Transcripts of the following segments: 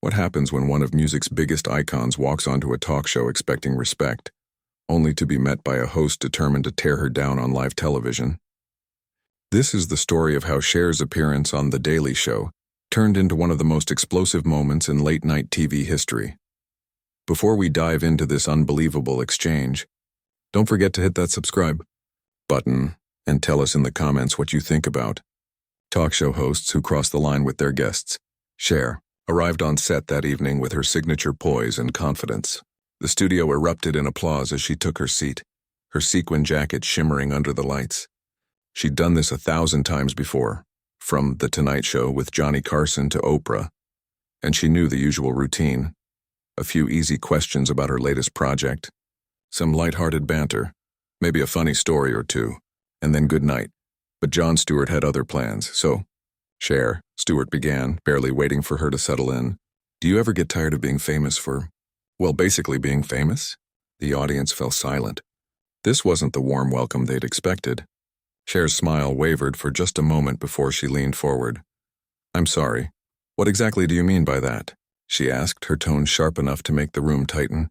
What happens when one of music's biggest icons walks onto a talk show expecting respect, only to be met by a host determined to tear her down on live television? This is the story of how Cher's appearance on The Daily Show turned into one of the most explosive moments in late-night TV history. Before we dive into this unbelievable exchange, don't forget to hit that subscribe button and tell us in the comments what you think about talk show hosts who cross the line with their guests. Cher arrived on set that evening with her signature poise and confidence. The studio erupted in applause as she took her seat, her sequin jacket shimmering under the lights. She'd done this 1,000 times before, from The Tonight Show with Johnny Carson to Oprah, and she knew the usual routine. A few easy questions about her latest project, some light-hearted banter, maybe a funny story or two, and then good night. But Jon Stewart had other plans, so, Cher, Stewart began, barely waiting for her to settle in. Do you ever get tired of being famous for, well, basically being famous? The audience fell silent. This wasn't the warm welcome they'd expected. Cher's smile wavered for just a moment before she leaned forward. I'm sorry. What exactly do you mean by that? She asked, her tone sharp enough to make the room tighten.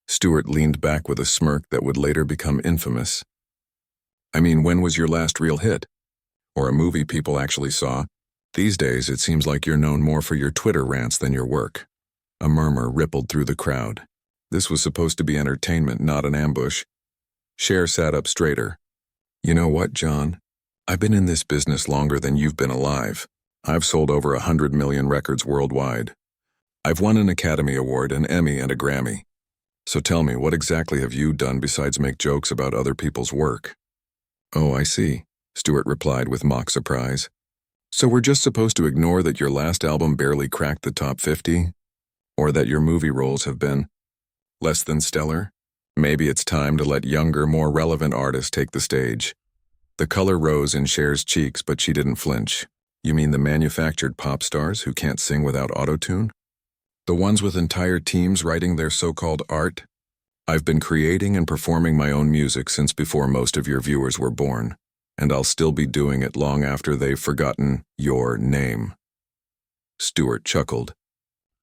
Stewart leaned back with a smirk that would later become infamous. I mean, when was your last real hit? Or a movie people actually saw? These days, it seems like you're known more for your Twitter rants than your work. A murmur rippled through the crowd. This was supposed to be entertainment, not an ambush. Cher sat up straighter. You know what, Jon? I've been in this business longer than you've been alive. I've sold over 100 million records worldwide. I've won an Academy Award, an Emmy, and a Grammy. So tell me, what exactly have you done besides make jokes about other people's work? Oh, I see, Stewart replied with mock surprise. So we're just supposed to ignore that your last album barely cracked the top 50? Or that your movie roles have been less than stellar? Maybe it's time to let younger, more relevant artists take the stage. The color rose in Cher's cheeks, but she didn't flinch. You mean the manufactured pop stars who can't sing without auto-tune? The ones with entire teams writing their so-called art? I've been creating and performing my own music since before most of your viewers were born, and I'll still be doing it long after they've forgotten your name. Stewart chuckled,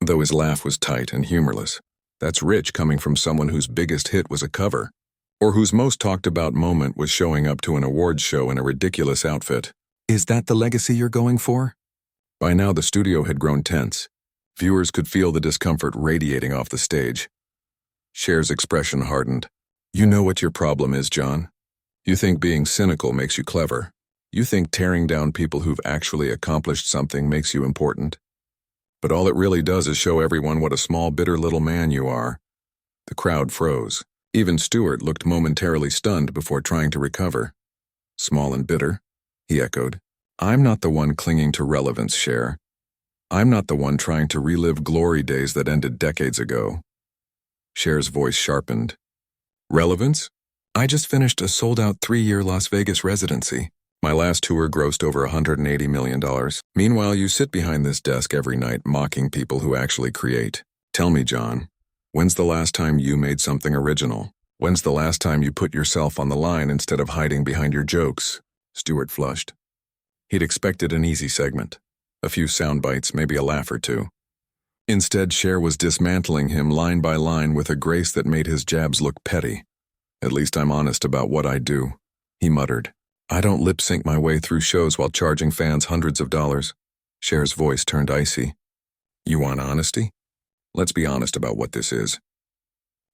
though his laugh was tight and humorless. That's rich coming from someone whose biggest hit was a cover, or whose most talked-about moment was showing up to an awards show in a ridiculous outfit. Is that the legacy you're going for? By now the studio had grown tense. Viewers could feel the discomfort radiating off the stage. Cher's expression hardened. You know what your problem is, Jon. You think being cynical makes you clever. You think tearing down people who've actually accomplished something makes you important. But all it really does is show everyone what a small, bitter little man you are. The crowd froze. Even Stewart looked momentarily stunned before trying to recover. Small and bitter, he echoed. I'm not the one clinging to relevance, Cher. I'm not the one trying to relive glory days that ended decades ago. Cher's voice sharpened. Relevance? I just finished a sold-out 3-year Las Vegas residency. My last tour grossed over $180 million. Meanwhile, you sit behind this desk every night mocking people who actually create. Tell me, Jon, when's the last time you made something original? When's the last time you put yourself on the line instead of hiding behind your jokes? Stewart flushed. He'd expected an easy segment. A few sound bites, maybe a laugh or two. Instead, Cher was dismantling him line by line with a grace that made his jabs look petty. At least I'm honest about what I do, he muttered. I don't lip-sync my way through shows while charging fans hundreds of dollars. Cher's voice turned icy. You want honesty? Let's be honest about what this is.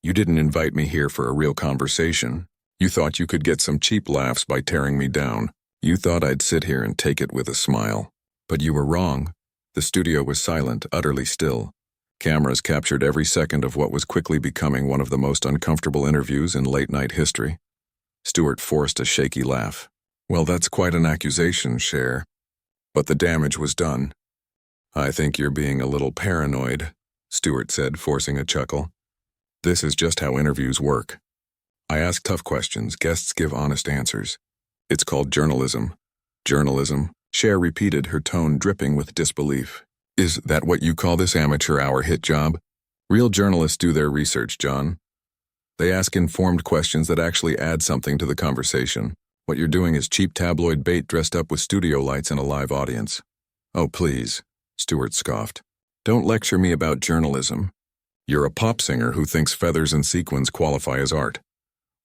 You didn't invite me here for a real conversation. You thought you could get some cheap laughs by tearing me down. You thought I'd sit here and take it with a smile. But you were wrong. The studio was silent, utterly still. Cameras captured every second of what was quickly becoming one of the most uncomfortable interviews in late-night history. Stewart forced a shaky laugh. Well, that's quite an accusation, Cher. But the damage was done. I think you're being a little paranoid, Stewart said, forcing a chuckle. This is just how interviews work. I ask tough questions, guests give honest answers. It's called journalism. Journalism, Cher repeated, her tone dripping with disbelief. Is that what you call this amateur hour hit job? Real journalists do their research, Jon. They ask informed questions that actually add something to the conversation. What you're doing is cheap tabloid bait dressed up with studio lights and a live audience. Oh, please, Stewart scoffed. Don't lecture me about journalism. You're a pop singer who thinks feathers and sequins qualify as art.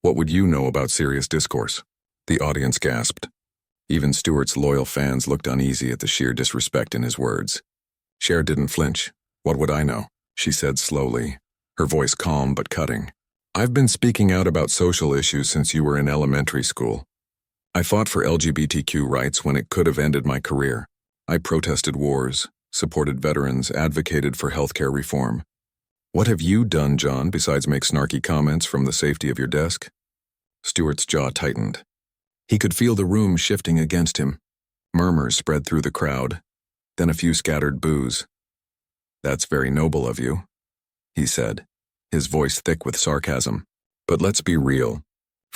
What would you know about serious discourse? The audience gasped. Even Stewart's loyal fans looked uneasy at the sheer disrespect in his words. Cher didn't flinch. What would I know? She said slowly, her voice calm but cutting. I've been speaking out about social issues since you were in elementary school. I fought for LGBTQ rights when it could have ended my career. I protested wars, supported veterans, advocated for healthcare reform. What have you done, Jon, besides make snarky comments from the safety of your desk? Stewart's jaw tightened. He could feel the room shifting against him. Murmurs spread through the crowd, then a few scattered boos. That's very noble of you, he said, his voice thick with sarcasm. But let's be real.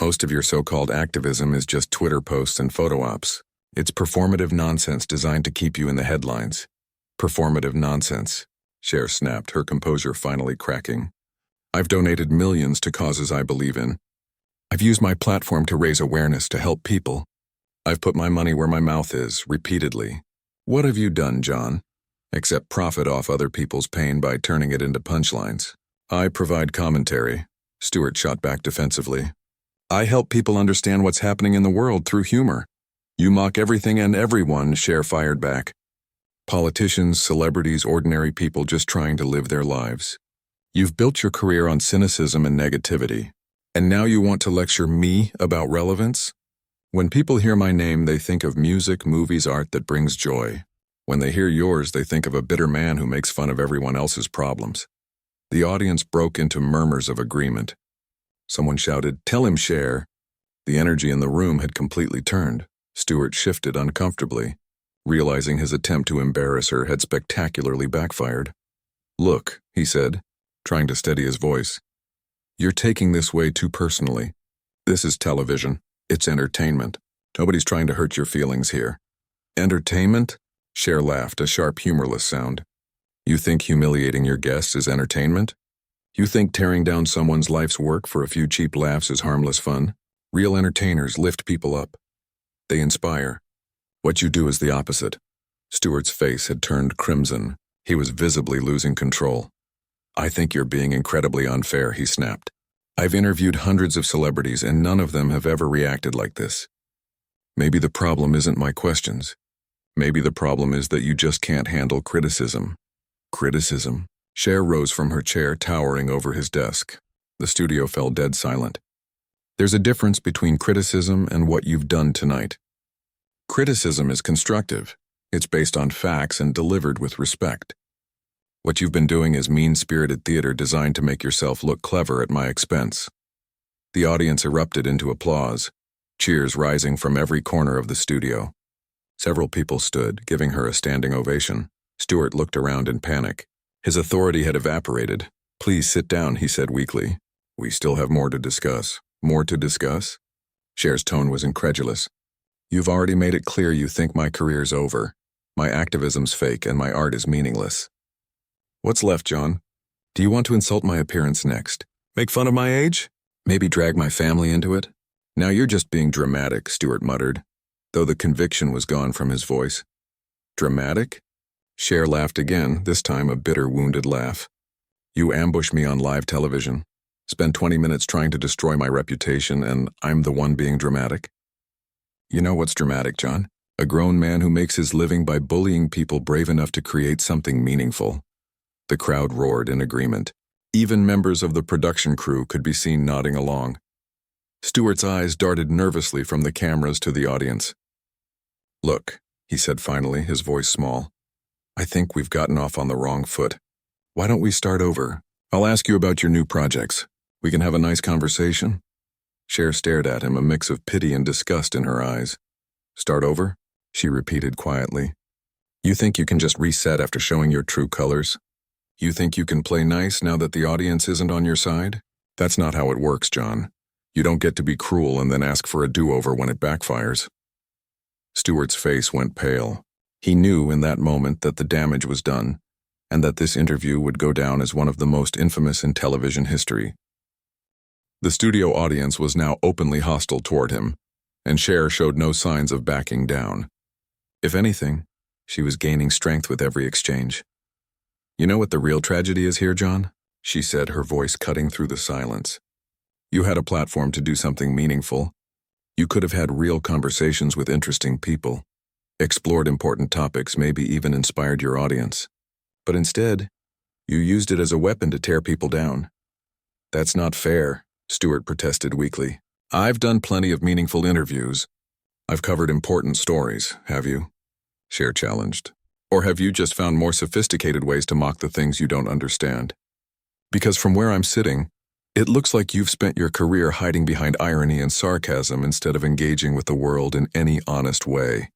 Most of your so-called activism is just Twitter posts and photo ops. It's performative nonsense designed to keep you in the headlines. Performative nonsense, Cher snapped, her composure finally cracking. I've donated millions to causes I believe in. I've used my platform to raise awareness to help people. I've put my money where my mouth is, repeatedly. What have you done, Jon? Except profit off other people's pain by turning it into punchlines. I provide commentary, Stewart shot back defensively. I help people understand what's happening in the world through humor. You mock everything and everyone, Cher fired back. Politicians, celebrities, ordinary people just trying to live their lives. You've built your career on cynicism and negativity. And now you want to lecture me about relevance? When people hear my name, they think of music, movies, art that brings joy. When they hear yours, they think of a bitter man who makes fun of everyone else's problems. The audience broke into murmurs of agreement. Someone shouted, "Tell him, Cher." The energy in the room had completely turned. Stewart shifted uncomfortably, realizing his attempt to embarrass her had spectacularly backfired. Look, he said, trying to steady his voice. You're taking this way too personally. This is television. It's entertainment. Nobody's trying to hurt your feelings here. Entertainment? Cher laughed, a sharp, humorless sound. You think humiliating your guests is entertainment? You think tearing down someone's life's work for a few cheap laughs is harmless fun? Real entertainers lift people up. They inspire. What you do is the opposite. Stewart's face had turned crimson. He was visibly losing control. I think you're being incredibly unfair, he snapped. I've interviewed hundreds of celebrities and none of them have ever reacted like this. Maybe the problem isn't my questions. Maybe the problem is that you just can't handle criticism. Criticism? Cher rose from her chair, towering over his desk. The studio fell dead silent. There's a difference between criticism and what you've done tonight. Criticism is constructive. It's based on facts and delivered with respect. What you've been doing is mean-spirited theater designed to make yourself look clever at my expense. The audience erupted into applause, cheers rising from every corner of the studio. Several people stood, giving her a standing ovation. Stewart looked around in panic. His authority had evaporated. Please sit down, he said weakly. We still have more to discuss. More to discuss? Cher's tone was incredulous. You've already made it clear you think my career's over. My activism's fake and my art is meaningless. What's left, Jon? Do you want to insult my appearance next? Make fun of my age? Maybe drag my family into it? Now you're just being dramatic, Stewart muttered, though the conviction was gone from his voice. Dramatic? Cher laughed again, this time a bitter, wounded laugh. You ambush me on live television, spend 20 minutes trying to destroy my reputation, and I'm the one being dramatic? You know what's dramatic, Jon? A grown man who makes his living by bullying people brave enough to create something meaningful. The crowd roared in agreement. Even members of the production crew could be seen nodding along. Stewart's eyes darted nervously from the cameras to the audience. Look, he said finally, his voice small. I think we've gotten off on the wrong foot. Why don't we start over? I'll ask you about your new projects. We can have a nice conversation? Cher stared at him, a mix of pity and disgust in her eyes. Start over? She repeated quietly. You think you can just reset after showing your true colors? You think you can play nice now that the audience isn't on your side? That's not how it works, Jon. You don't get to be cruel and then ask for a do-over when it backfires. Stewart's face went pale. He knew in that moment that the damage was done, and that this interview would go down as one of the most infamous in television history. The studio audience was now openly hostile toward him, and Cher showed no signs of backing down. If anything, she was gaining strength with every exchange. You know what the real tragedy is here, Jon? She said, her voice cutting through the silence. You had a platform to do something meaningful. You could have had real conversations with interesting people, explored important topics, maybe even inspired your audience. But instead, you used it as a weapon to tear people down. That's not fair, Stewart protested weakly. I've done plenty of meaningful interviews. I've covered important stories, have you? Cher challenged. Or have you just found more sophisticated ways to mock the things you don't understand? Because from where I'm sitting, it looks like you've spent your career hiding behind irony and sarcasm instead of engaging with the world in any honest way.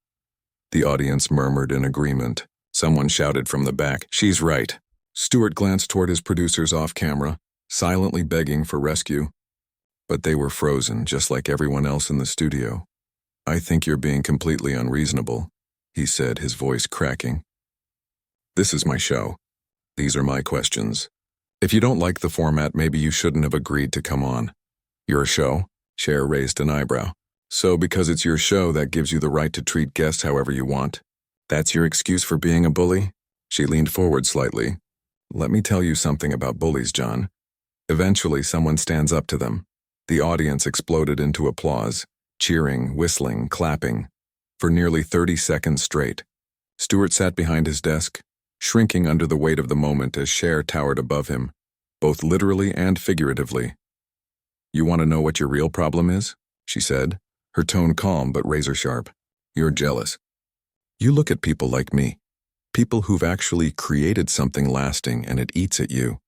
The audience murmured in agreement. Someone shouted from the back, "She's right." Stewart glanced toward his producers off camera, silently begging for rescue. But they were frozen, just like everyone else in the studio. "I think you're being completely unreasonable," he said, his voice cracking. "This is my show. These are my questions. If you don't like the format, maybe you shouldn't have agreed to come on." "You're a show?" Cher raised an eyebrow. "So because it's your show, that gives you the right to treat guests however you want? That's your excuse for being a bully?" She leaned forward slightly. "Let me tell you something about bullies, Jon. Eventually, someone stands up to them." The audience exploded into applause, cheering, whistling, clapping. For nearly 30 seconds straight, Stewart sat behind his desk, shrinking under the weight of the moment as Cher towered above him, both literally and figuratively. "You want to know what your real problem is?" she said, her tone calm but razor-sharp. "You're jealous. You look at people like me, people who've actually created something lasting, and it eats at you.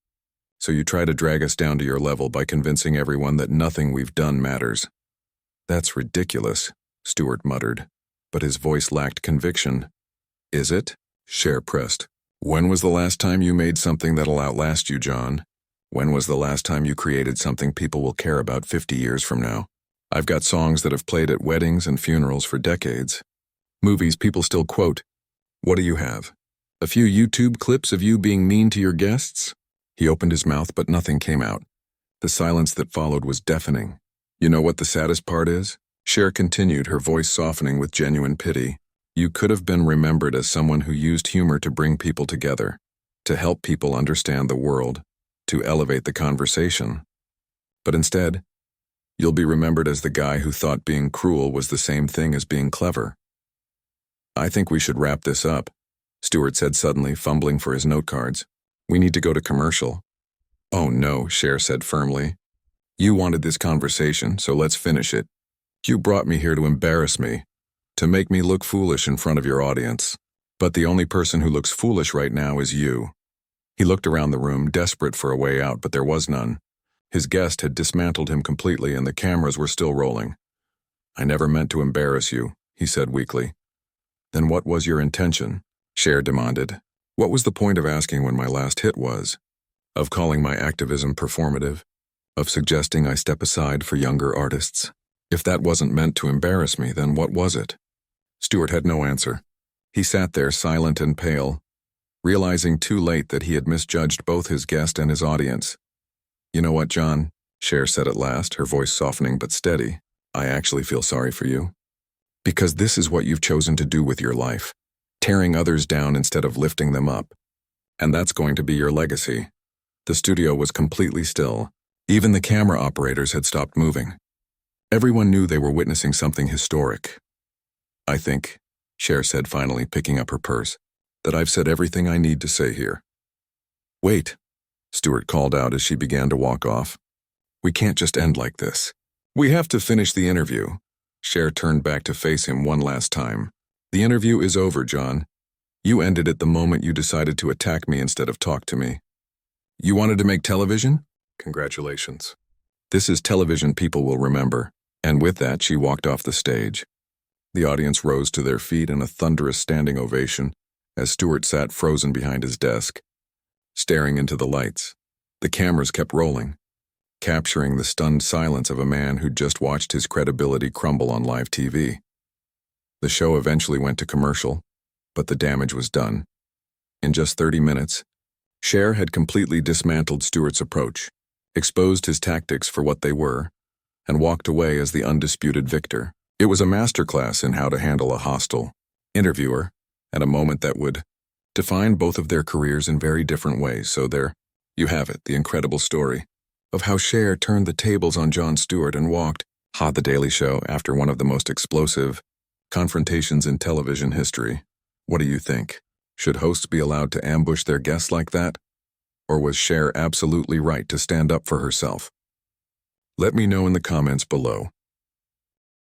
So you try to drag us down to your level by convincing everyone that nothing we've done matters." "That's ridiculous," Stewart muttered, but his voice lacked conviction. "Is it?" Cher pressed. "When was the last time you made something that'll outlast you, Jon? When was the last time you created something people will care about 50 years from now? I've got songs that have played at weddings and funerals for decades. Movies people still quote. What do you have? A few YouTube clips of you being mean to your guests?" He opened his mouth, but nothing came out. The silence that followed was deafening. "You know what the saddest part is?" Cher continued, her voice softening with genuine pity. "You could have been remembered as someone who used humor to bring people together, to help people understand the world, to elevate the conversation. But instead, you'll be remembered as the guy who thought being cruel was the same thing as being clever." "I think we should wrap this up," Stewart said suddenly, fumbling for his note cards. "We need to go to commercial." "Oh no," Cher said firmly. "You wanted this conversation, so let's finish it. You brought me here to embarrass me, to make me look foolish in front of your audience. But the only person who looks foolish right now is you." He looked around the room, desperate for a way out, but there was none. His guest had dismantled him completely, and the cameras were still rolling. "I never meant to embarrass you," he said weakly. "Then what was your intention?" Cher demanded. "What was the point of asking when my last hit was? Of calling my activism performative? Of suggesting I step aside for younger artists? If that wasn't meant to embarrass me, then what was it?" Stewart had no answer. He sat there silent and pale, realizing too late that he had misjudged both his guest and his audience. "You know what, Jon?" Cher said at last, her voice softening but steady. "I actually feel sorry for you. Because this is what you've chosen to do with your life, tearing others down instead of lifting them up. And that's going to be your legacy." The studio was completely still. Even the camera operators had stopped moving. Everyone knew they were witnessing something historic. "I think," Cher said finally, picking up her purse, "that I've said everything I need to say here." "Wait," Stewart called out as she began to walk off. "We can't just end like this. We have to finish the interview." Cher turned back to face him one last time. "The interview is over, Jon. You ended it the moment you decided to attack me instead of talk to me. You wanted to make television? Congratulations. This is television people will remember." And with that, she walked off the stage. The audience rose to their feet in a thunderous standing ovation as Stewart sat frozen behind his desk, staring into the lights. The cameras kept rolling, capturing the stunned silence of a man who'd just watched his credibility crumble on live TV. The show eventually went to commercial, but the damage was done. In just 30 minutes, Cher had completely dismantled Stewart's approach, exposed his tactics for what they were, and walked away as the undisputed victor. It was a masterclass in how to handle a hostile interviewer at a moment that would defined both of their careers in very different ways. So there you have it, the incredible story of how Cher turned the tables on Jon Stewart and walked The Daily Show after one of the most explosive confrontations in television history. What do you think? Should hosts be allowed to ambush their guests like that? Or was Cher absolutely right to stand up for herself? Let me know in the comments below.